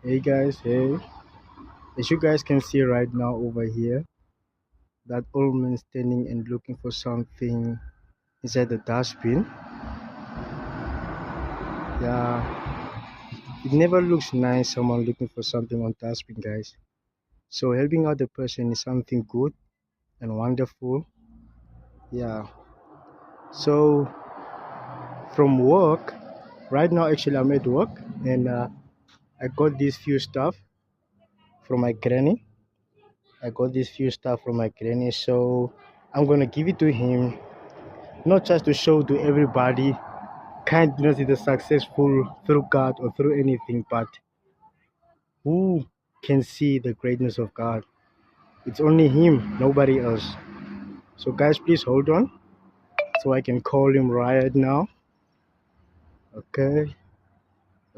Hey guys, hey. As you guys can see right now over here, that old man standing and looking for something inside the dustbin. Yeah, it never looks nice someone looking for something on dustbin, guys. So helping out the person is something good and wonderful. Yeah. So from work, right now actually I'm at work and I got these few stuff from my granny. I got these few stuff from my granny, so I'm gonna give it to him, not just to show to everybody kindness is successful through God or through anything, but who can see the greatness of God? It's only Him, nobody else. So, guys, please hold on so I can call him right now. Okay,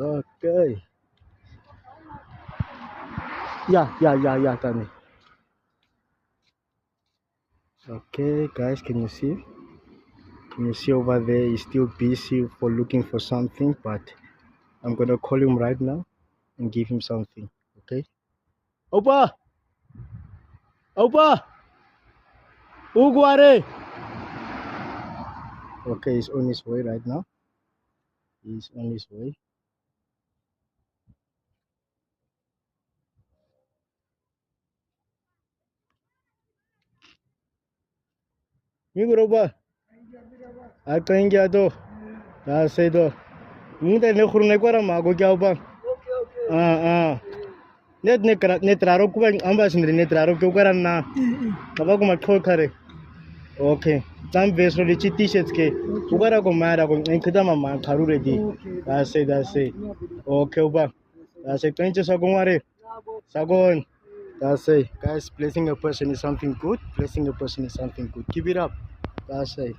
okay. Yeah, Tani. Okay, guys, can you see? Can you see over there? He's still busy for looking for something, but I'm gonna call him right now and give him something. Okay. Opa, Opa, Uguare. Okay, he's on his way right now. He's on his way. Migroba, akaingia to. Na say to. Munta ne khurne kwara mago kya upa. Ah. Netraro kuba ambas ndri netraro kyo kwara na. Kaba kuma khol khare. Okay. Tam vesro li t-shirts ke. Ugara ko mara ko enkida mama kharu redi. That's it. Okay upa. That's it. Thank you so much. Sagon. That's it. Guys, blessing a person is something good. Blessing a person is something good. Keep it up. That's it.